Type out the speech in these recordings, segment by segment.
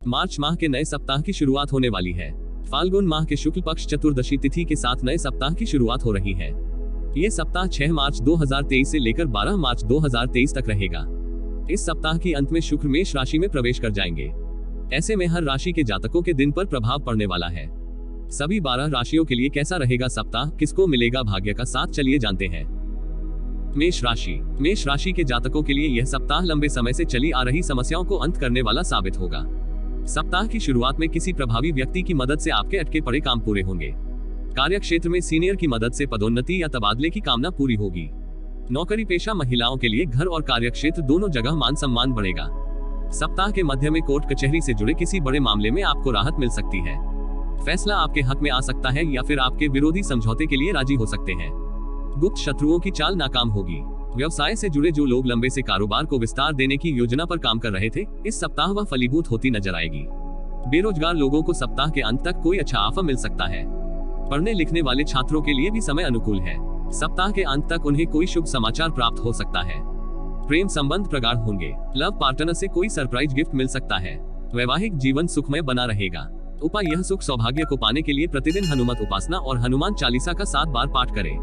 मार्च माह के नए सप्ताह की शुरुआत होने वाली है। फाल्गुन माह के शुक्ल पक्ष चतुर्दशी तिथि के साथ नए सप्ताह की शुरुआत हो रही है। ये सप्ताह 6 मार्च 2023 से लेकर 12 मार्च 2023 तक रहेगा। इस सप्ताह की अंत में शुक्र मेष राशि में प्रवेश कर जाएंगे। ऐसे में हर राशि के जातकों के दिन पर प्रभाव पड़ने वाला है। सभी 12 राशियों के लिए कैसा रहेगा सप्ताह, किसको मिलेगा भाग्य का साथ, चलिए जानते हैं। मेष राशि। मेष राशि के जातकों के लिए यह सप्ताह लंबे समय से चली आ रही समस्याओं को अंत करने वाला साबित होगा। सप्ताह की शुरुआत में किसी प्रभावी व्यक्ति की मदद से आपके अटके पड़े काम पूरे होंगे। कार्य क्षेत्र में सीनियर की मदद से पदोन्नति या तबादले की कामना पूरी होगी। नौकरी पेशा महिलाओं के लिए घर और कार्य क्षेत्र दोनों जगह मान सम्मान बढ़ेगा। सप्ताह के मध्य में कोर्ट कचहरी से जुड़े किसी बड़े मामले में आपको राहत मिल सकती है। फैसला आपके हक में आ सकता है या फिर आपके विरोधी समझौते के लिए राजी हो सकते हैं। गुप्त शत्रुओं की चाल नाकाम होगी। व्यवसाय से जुड़े जो लोग लंबे से कारोबार को विस्तार देने की योजना पर काम कर रहे थे, इस सप्ताह वह फलीभूत होती नजर आएगी। बेरोजगार लोगों को सप्ताह के अंत तक कोई अच्छा ऑफर मिल सकता है। पढ़ने लिखने वाले छात्रों के लिए भी समय अनुकूल है। सप्ताह के अंत तक उन्हें कोई शुभ समाचार प्राप्त हो सकता है। प्रेम संबंध प्रगाढ़ होंगे। लव पार्टनर से कोई सरप्राइज गिफ्ट मिल सकता है। वैवाहिक जीवन सुखमय बना रहेगा। उपाय यह सुख सौभाग्य को पाने के लिए प्रतिदिन हनुमत उपासना और हनुमान चालीसा का 7 बार पाठ करें।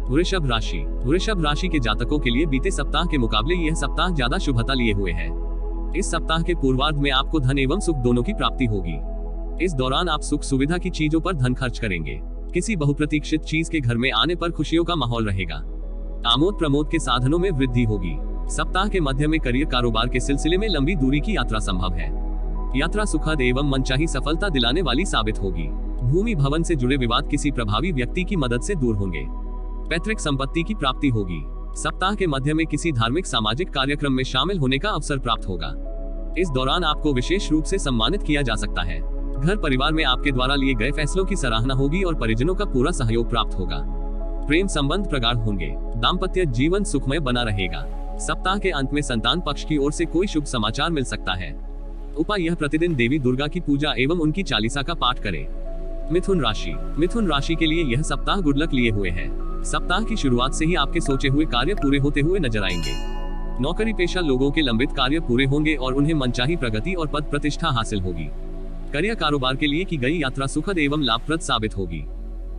वृषभ राशि। वृषभ राशि के जातकों के लिए बीते सप्ताह के मुकाबले यह सप्ताह ज्यादा शुभता लिए हुए है। इस सप्ताह के पूर्वार्ध में आपको धन एवं सुख दोनों की प्राप्ति होगी। इस दौरान आप सुख सुविधा की चीजों पर धन खर्च करेंगे। किसी बहुप्रतीक्षित चीज के घर में आने पर खुशियों का माहौल रहेगा। आमोद प्रमोद के साधनों में वृद्धि होगी। सप्ताह के मध्य में करियर कारोबार के सिलसिले में लंबी दूरी की यात्रा संभव है। यात्रा सुखद एवं मनचाही सफलता दिलाने वाली साबित होगी। भूमि भवन से जुड़े विवाद किसी प्रभावी व्यक्ति की मदद से दूर होंगे। पैतृक संपत्ति की प्राप्ति होगी। सप्ताह के मध्य में किसी धार्मिक सामाजिक कार्यक्रम में शामिल होने का अवसर प्राप्त होगा। इस दौरान आपको विशेष रूप से सम्मानित किया जा सकता है। घर परिवार में आपके द्वारा लिए गए फैसलों की सराहना होगी और परिजनों का पूरा सहयोग प्राप्त होगा। प्रेम संबंध प्रगाढ़ होंगे। दाम्पत्य जीवन सुखमय बना रहेगा। सप्ताह के अंत में संतान पक्ष की ओर से कोई शुभ समाचार मिल सकता है। उपाय यह प्रतिदिन देवी दुर्गा की पूजा एवं उनकी चालीसा का पाठ करें। मिथुन राशि। मिथुन राशि के लिए यह सप्ताह गुड लक लिए हुए है। सप्ताह की शुरुआत से ही आपके सोचे हुए कार्य पूरे होते हुए नजर आएंगे। नौकरी पेशा लोगों के लंबित कार्य पूरे होंगे और उन्हें मनचाही प्रगति और पद प्रतिष्ठा हासिल होगी। करियर कारोबार के लिए की गई यात्रा सुखद एवं लाभप्रद साबित होगी।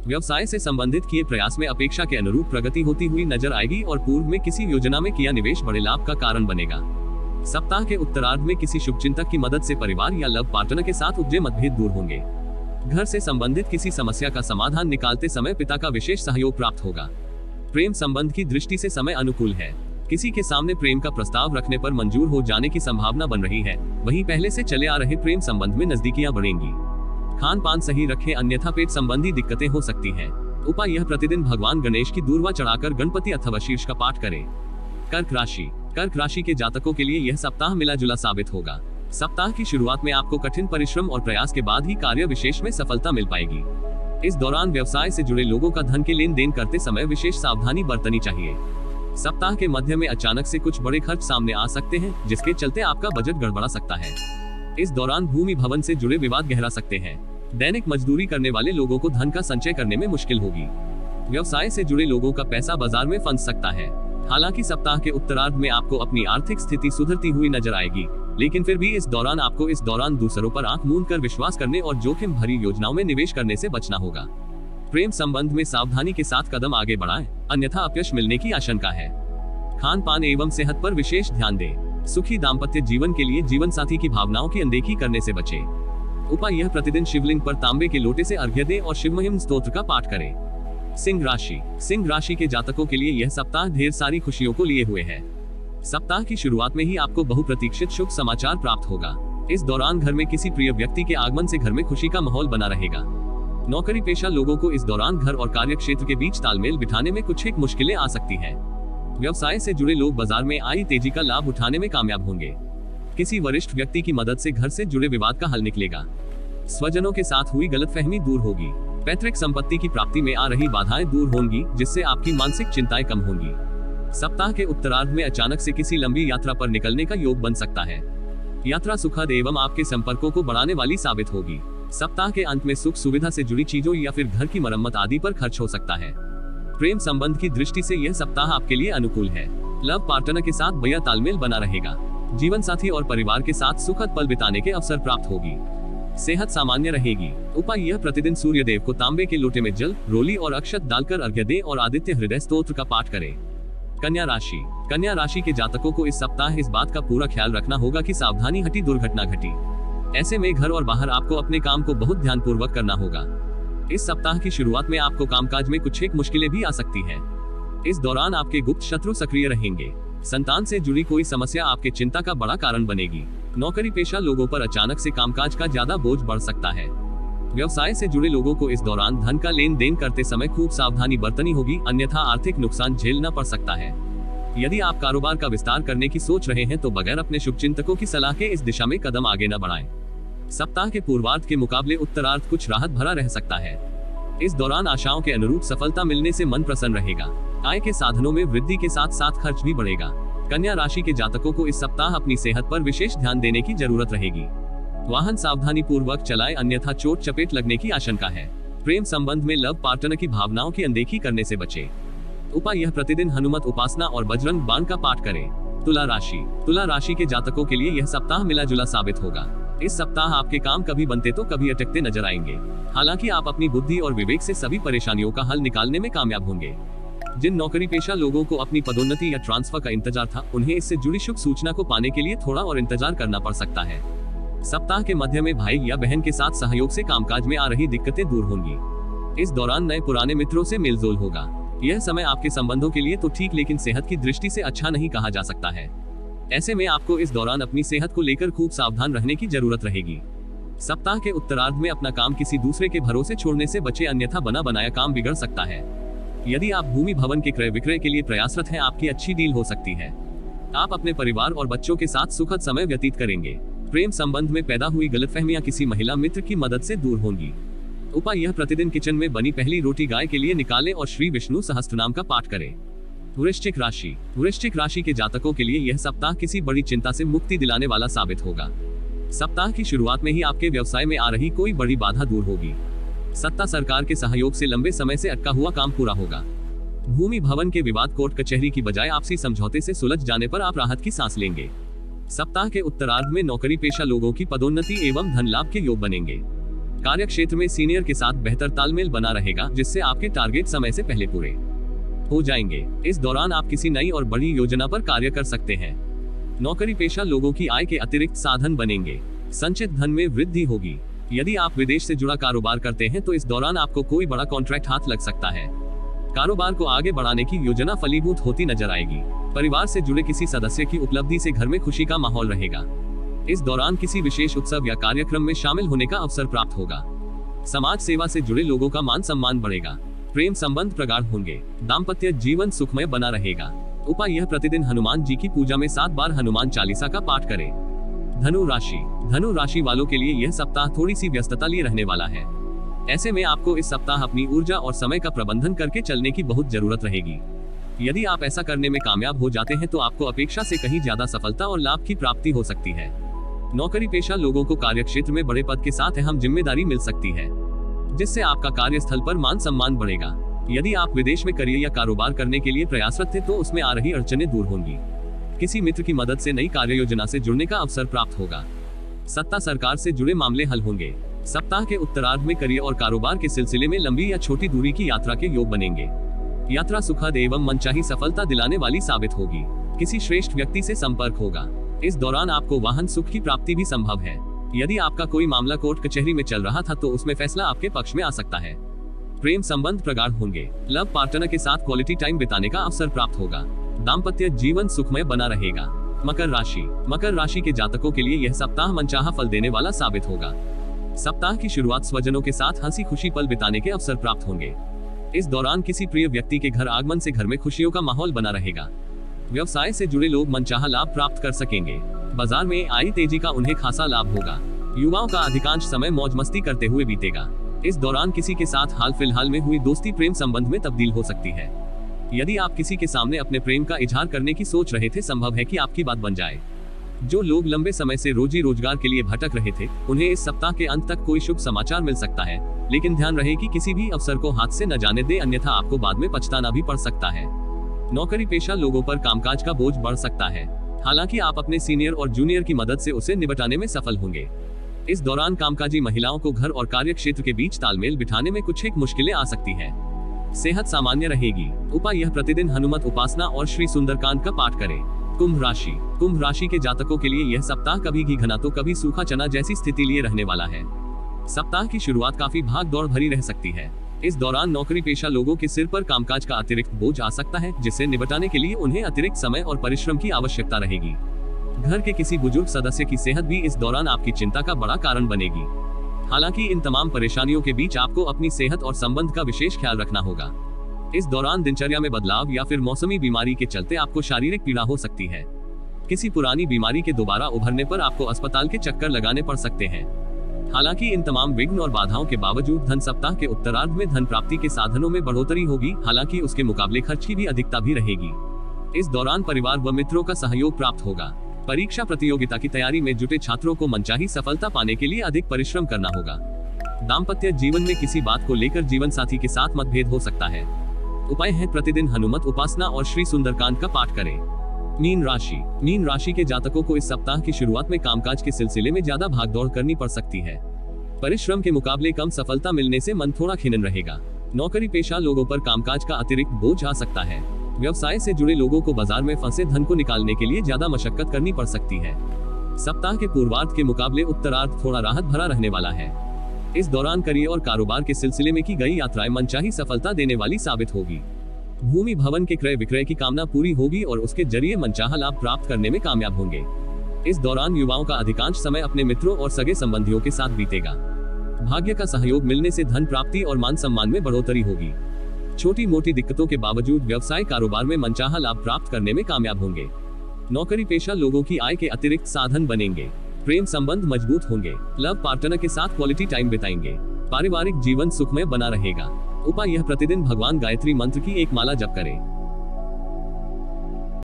व्यवसाय से संबंधित किए प्रयास में अपेक्षा के अनुरूप प्रगति होती हुई नजर आएगी और पूर्व में किसी योजना में किया निवेश बड़े लाभ का कारण बनेगा। सप्ताह के उत्तरार्ध में किसी शुभचिंतक की मदद से परिवार या लव पार्टनर के साथ उपजे मतभेद दूर होंगे। घर से संबंधित किसी समस्या का समाधान निकालते समय पिता का विशेष सहयोग प्राप्त होगा। प्रेम संबंध की दृष्टि से समय अनुकूल है। किसी के सामने प्रेम का प्रस्ताव रखने पर मंजूर हो जाने की संभावना बन रही है। वहीं पहले से चले आ रहे प्रेम संबंध में नजदीकियां बढ़ेंगी। खान पान सही रखें, अन्यथा पेट संबंधी दिक्कतें हो सकती हैं। उपाय यह प्रतिदिन भगवान गणेश की दूर्वा चढ़ाकर गणपति अथवा शीर्ष का पाठ करें। कर्क राशि। कर्क राशि के जातकों के लिए यह सप्ताह मिला जुला साबित होगा। सप्ताह की शुरुआत में आपको कठिन परिश्रम और प्रयास के बाद ही कार्य विशेष में सफलता मिल पाएगी। इस दौरान व्यवसाय से जुड़े लोगों का धन के लेन देन करते समय विशेष सावधानी बरतनी चाहिए। सप्ताह के मध्य में अचानक से कुछ बड़े खर्च सामने आ सकते हैं, जिसके चलते आपका बजट गड़बड़ा सकता है। इस दौरान भूमि भवन से जुड़े विवाद गहरा सकते हैं। दैनिक मजदूरी करने वाले लोगों को धन का संचय करने में मुश्किल होगी। व्यवसाय से जुड़े लोगों का पैसा बाजार में फंस सकता है। हालांकि सप्ताह के उत्तरार्ध में आपको अपनी आर्थिक स्थिति सुधरती हुई नजर आएगी, लेकिन फिर भी इस दौरान दूसरों पर आंख मूंद कर विश्वास करने और जोखिम भरी योजनाओं में निवेश करने से बचना होगा। प्रेम संबंध में सावधानी के साथ कदम आगे बढ़ाएं, अन्यथा अपयश मिलने की आशंका है। खान पान एवं सेहत पर विशेष ध्यान दें। सुखी दाम्पत्य जीवन के लिए जीवन साथी की भावनाओं की अनदेखी करने से बचें। उपाय यह प्रतिदिन शिवलिंग पर तांबे के लोटे से अर्घ्य दें और शिव महिम स्तोत्र का पाठ करें। सिंह राशि। सिंह राशि के जातकों के लिए यह सप्ताह ढेर सारी खुशियों को लिए हुए है। सप्ताह की शुरुआत में ही आपको बहुप्रतीक्षित शुभ समाचार प्राप्त होगा। इस दौरान घर में किसी प्रिय व्यक्ति के आगमन से घर में खुशी का माहौल बना रहेगा। नौकरी पेशा लोगों को इस दौरान घर और कार्य क्षेत्र के बीच तालमेल बिठाने में कुछ एक मुश्किलें आ सकती हैं। व्यवसाय से जुड़े लोग बाजार में आई तेजी का लाभ उठाने में कामयाब होंगे। किसी वरिष्ठ व्यक्ति की मदद से घर से जुड़े विवाद का हल निकलेगा। स्वजनों के साथ हुई गलतफहमी दूर होगी। पैतृक संपत्ति की प्राप्ति में आ रही बाधाएं दूर होंगी, जिससे आपकी मानसिक चिंताएं कम होंगी। सप्ताह के उत्तरार्ध में अचानक से किसी लंबी यात्रा पर निकलने का योग बन सकता है। यात्रा सुखद एवं आपके संपर्कों को बढ़ाने वाली साबित होगी। सप्ताह के अंत में सुख सुविधा से जुड़ी चीजों या फिर घर की मरम्मत आदि पर खर्च हो सकता है। प्रेम संबंध की दृष्टि से यह सप्ताह आपके लिए अनुकूल है। लव पार्टनर के साथ बढ़िया तालमेल बना रहेगा। जीवन साथी और परिवार के साथ सुखद पल बिताने के अवसर प्राप्त होगी। सेहत सामान्य रहेगी। उपाय यह प्रतिदिन सूर्य देव को तांबे के लोटे में जल, रोली और अक्षत डालकर अर्घ्य दें और आदित्य हृदय स्तोत्र का पाठ करें। कन्या राशि। कन्या राशि के जातकों को इस सप्ताह इस बात का पूरा ख्याल रखना होगा कि सावधानी हटी दुर्घटना घटी। ऐसे में घर और बाहर आपको अपने काम को बहुत ध्यानपूर्वक करना होगा। इस सप्ताह की शुरुआत में आपको कामकाज में कुछ एक मुश्किलें भी आ सकती है। इस दौरान आपके गुप्त शत्रु सक्रिय रहेंगे। संतान से जुड़ी कोई समस्या आपके चिंता का बड़ा कारण बनेगी। नौकरी पेशा लोगों पर अचानक से कामकाज का ज्यादा बोझ बढ़ सकता है। व्यवसाय से जुड़े लोगों को इस दौरान धन का लेन देन करते समय खूब सावधानी बरतनी होगी, अन्यथा आर्थिक नुकसान झेलना पड़ सकता है। यदि आप कारोबार का विस्तार करने की सोच रहे हैं तो बगैर अपने शुभचिंतकों की सलाह के इस दिशा में कदम आगे न बढ़ाएं। सप्ताह के पूर्वार्ध के मुकाबले उत्तरार्ध कुछ राहत भरा रह सकता है। इस दौरान आशाओं के अनुरूप सफलता मिलने से मन प्रसन्न रहेगा। आय के साधनों में वृद्धि के साथ साथ खर्च भी बढ़ेगा। कन्या राशि के जातकों को इस सप्ताह अपनी सेहत पर विशेष ध्यान देने की जरूरत रहेगी। वाहन सावधानी पूर्वक चलाएं, अन्यथा चोट चपेट लगने की आशंका है। प्रेम संबंध में लव पार्टनर की भावनाओं की अनदेखी करने से बचें। उपाय यह प्रतिदिन हनुमत उपासना और बजरंग बाण का पाठ करें। तुला राशि। तुला राशि के जातकों के लिए यह सप्ताह मिला जुला साबित होगा। इस सप्ताह आपके काम कभी बनते तो कभी अटकते नजर आएंगे। हालांकि आप अपनी बुद्धि और विवेक से सभी परेशानियों का हल निकालने में कामयाब होंगे। जिन नौकरी पेशा लोगों को अपनी पदोन्नति या ट्रांसफर का इंतजार था, उन्हें इससे जुड़ी शुभ सूचना को पाने के लिए थोड़ा और इंतजार करना पड़ सकता है। सप्ताह के मध्य में भाई या बहन के साथ सहयोग से कामकाज में आ रही दिक्कतें दूर होंगी। इस दौरान नए पुराने मित्रों से मेलजोल होगा। यह समय आपके संबंधों के लिए तो ठीक, लेकिन सेहत की दृष्टि से अच्छा नहीं कहा जा सकता है। ऐसे में आपको इस दौरान अपनी सेहत को लेकर खूब सावधान रहने की जरूरत रहेगी। सप्ताह के उत्तरार्ध में अपना काम किसी दूसरे के भरोसे छोड़ने से बचे, अन्यथा बना बनाया काम बिगड़ सकता है। यदि आप भूमि भवन के क्रय विक्रय के लिए प्रयासरत हैं, आपकी अच्छी डील हो सकती है। आप अपने परिवार और बच्चों के साथ सुखद समय व्यतीत करेंगे। प्रेम संबंध में पैदा हुई गलतफहमियां किसी महिला मित्र की मदद से दूर होंगी। उपाय यह प्रतिदिन किचन में बनी पहली रोटी गाय के लिए निकालें और श्री विष्णु सहस्त्रनाम का पाठ करें। वृश्चिक राशि। वृश्चिक राशि के जातकों के लिए यह सप्ताह किसी बड़ी चिंता से मुक्ति दिलाने वाला साबित होगा। सप्ताह की शुरुआत में ही आपके व्यवसाय में आ रही कोई बड़ी बाधा दूर होगी। सत्ता सरकार के सहयोग से लंबे समय से अटका हुआ काम पूरा होगा। भूमि भवन के विवाद कोर्ट कचहरी की बजाय आपसी समझौते से सुलझ जाने पर आप राहत की सांस लेंगे। सप्ताह के उत्तरार्ध में नौकरी पेशा लोगों की पदोन्नति एवं धन लाभ के योग बनेंगे। कार्य क्षेत्र में सीनियर के साथ बेहतर तालमेल बना रहेगा, जिससे आपके टारगेट समय से पहले पूरे हो जाएंगे। इस दौरान आप किसी नई और बड़ी योजना पर कार्य कर सकते हैं। नौकरी पेशा लोगों की आय के अतिरिक्त साधन बनेंगे। संचित धन में वृद्धि होगी। यदि आप विदेश से जुड़ा कारोबार करते हैं तो इस दौरान आपको कोई बड़ा कॉन्ट्रैक्ट हाथ लग सकता है। कारोबार को आगे बढ़ाने की योजना फलीभूत होती नजर आएगी। परिवार से जुड़े किसी सदस्य की उपलब्धि से घर में खुशी का माहौल रहेगा। इस दौरान किसी विशेष उत्सव या कार्यक्रम में शामिल होने का अवसर प्राप्त होगा। समाज सेवा से जुड़े लोगों का मान सम्मान बढ़ेगा। प्रेम संबंध प्रगाढ़ होंगे। दाम्पत्य जीवन सुखमय बना रहेगा। उपाय यह प्रतिदिन हनुमान जी की पूजा में 7 बार हनुमान चालीसा का पाठ करें। धनु राशि। धनु राशि वालों के लिए यह सप्ताह थोड़ी सी व्यस्तता लिए रहने वाला है। ऐसे में आपको इस सप्ताह अपनी ऊर्जा और समय का प्रबंधन करके चलने की बहुत जरूरत रहेगी। यदि आप ऐसा करने में कामयाब हो जाते हैं तो आपको अपेक्षा से कहीं ज्यादा सफलता और लाभ की प्राप्ति हो सकती है। नौकरी पेशा लोगों को कार्य क्षेत्र में बड़े पद के साथ अहम जिम्मेदारी मिल सकती है, जिससे आपका कार्यस्थल पर मान सम्मान बढ़ेगा। यदि आप विदेश में करियर या कारोबार करने के लिए प्रयासरत थे तो उसमें आ रही अड़चनें दूर होंगी। किसी मित्र की मदद से नई कार्य योजना से जुड़ने का अवसर प्राप्त होगा। सत्ता सरकार से जुड़े मामले हल होंगे। सप्ताह के उत्तरार्ध में करियर और कारोबार के सिलसिले में लंबी या छोटी दूरी की यात्रा के योग बनेंगे। यात्रा सुखद एवं मनचाही सफलता दिलाने वाली साबित होगी। किसी श्रेष्ठ व्यक्ति से संपर्क होगा। इस दौरान आपको वाहन सुख की प्राप्ति भी संभव है। यदि आपका कोई मामला कोर्ट कचहरी में चल रहा था तो उसमें फैसला आपके पक्ष में आ सकता है। प्रेम संबंध प्रगाढ़ होंगे। लव पार्टनर के साथ क्वालिटी टाइम बिताने का अवसर प्राप्त होगा। दाम्पत्य जीवन सुखमय बना रहेगा। मकर राशि। मकर राशि के जातकों के लिए यह सप्ताह मनचाहा फल देने वाला साबित होगा। सप्ताह की शुरुआत स्वजनों के साथ हंसी खुशी पल बिताने के अवसर प्राप्त होंगे। इस दौरान किसी प्रिय व्यक्ति के घर आगमन से घर में खुशियों का माहौल बना रहेगा। व्यवसाय से जुड़े लोग मनचाहा लाभ प्राप्त कर सकेंगे। बाजार में आई तेजी का उन्हें खासा लाभ होगा। युवाओं का अधिकांश समय मौज मस्ती करते हुए बीतेगा। इस दौरान किसी के साथ हाल फिलहाल में हुई दोस्ती प्रेम संबंध में तब्दील हो सकती है। यदि आप किसी के सामने अपने प्रेम का इजहार करने की सोच रहे थे, संभव है कि आपकी बात बन जाए। जो लोग लंबे समय से रोजी रोजगार के लिए भटक रहे थे, उन्हें इस सप्ताह के अंत तक कोई शुभ समाचार मिल सकता है, लेकिन ध्यान रहे कि किसी भी अवसर को हाथ से न जाने दे, अन्यथा आपको बाद में पछताना भी पड़ सकता है। नौकरी पेशा लोगों पर कामकाज का बोझ बढ़ सकता है। हालांकि आप अपने सीनियर और जूनियर की मदद से उसे निपटाने में सफल होंगे। इस दौरान कामकाजी महिलाओं को घर और कार्य क्षेत्र के बीच तालमेल बिठाने में कुछ एक मुश्किलें आ सकती हैं। सेहत सामान्य रहेगी। उपाय यह प्रतिदिन हनुमत उपासना और श्री सुंदरकांड का पाठ करें। कुंभ राशि के जातकों के लिए यह सप्ताह कभी घी घना तो कभी सूखा चना जैसी स्थिति लिए रहने वाला है। सप्ताह की शुरुआत काफी भाग दौड़ भरी रह सकती है। इस दौरान नौकरी पेशा लोगों के सिर पर कामकाज का अतिरिक्त बोझ आ सकता है, जिसे निपटाने के लिए उन्हें अतिरिक्त समय और परिश्रम की आवश्यकता रहेगी। घर के किसी बुजुर्ग सदस्य की सेहत भी इस दौरान आपकी चिंता का बड़ा कारण बनेगी। हालांकि इन तमाम परेशानियों के बीच आपको अपनी सेहत और संबंध का विशेष ख्याल रखना होगा। इस दौरान दिनचर्या में बदलाव या फिर मौसमी बीमारी के चलते आपको शारीरिक पीड़ा हो सकती है। किसी पुरानी बीमारी के दोबारा उभरने पर आपको अस्पताल के चक्कर लगाने पड़ सकते हैं। हालांकि इन तमाम विघ्न और बाधाओं के बावजूद धन सप्ताह के उत्तरार्ध में धन प्राप्ति के साधनों में बढ़ोतरी होगी। हालांकि उसके मुकाबले खर्च की भी अधिकता भी रहेगी। इस दौरान परिवार व मित्रों का सहयोग प्राप्त होगा। परीक्षा प्रतियोगिता की तैयारी में जुटे छात्रों को मनचाही सफलता पाने के लिए अधिक परिश्रम करना होगा। दाम्पत्य जीवन में किसी बात को लेकर जीवन साथी के साथ मतभेद हो सकता है। उपाय है प्रतिदिन हनुमत उपासना और श्री सुंदरकांड का पाठ करें। मीन राशि के जातकों को इस सप्ताह की शुरुआत में कामकाज के सिलसिले में ज्यादा भागदौड़ करनी पड़ सकती है। परिश्रम के मुकाबले कम सफलता मिलने से मन थोड़ा खिन्न रहेगा। नौकरी पेशा लोगों पर कामकाज का अतिरिक्त बोझ आ सकता है। व्यवसाय से जुड़े लोगों को बाजार में फंसे धन को निकालने के लिए ज्यादा मशक्कत करनी पड़ सकती है। सप्ताह के पूर्वार्ध के मुकाबले उत्तरार्ध थोड़ा राहत भरा रहने वाला है। इस दौरान करियर और कारोबार के सिलसिले में की गई यात्राएं मनचाही सफलता देने वाली साबित होगी। भूमि भवन के क्रय विक्रय की कामना पूरी होगी और उसके जरिए मनचाहा लाभ प्राप्त करने में कामयाब होंगे। इस दौरान युवाओं का अधिकांश समय अपने मित्रों और सगे संबंधियों के साथ बीतेगा। भाग्य का सहयोग मिलने से धन प्राप्ति और मान सम्मान में बढ़ोतरी होगी। छोटी मोटी दिक्कतों के बावजूद व्यवसाय कारोबार में मनचाहा लाभ प्राप्त करने में कामयाब होंगे। नौकरी पेशा लोगों की आय के अतिरिक्त साधन बनेंगे। प्रेम संबंध मजबूत होंगे। लव पार्टनर के साथ क्वालिटी टाइम बिताएंगे। पारिवारिक जीवन सुखमय बना रहेगा। उपाय यह प्रतिदिन भगवान गायत्री मंत्र की एक माला जप करें।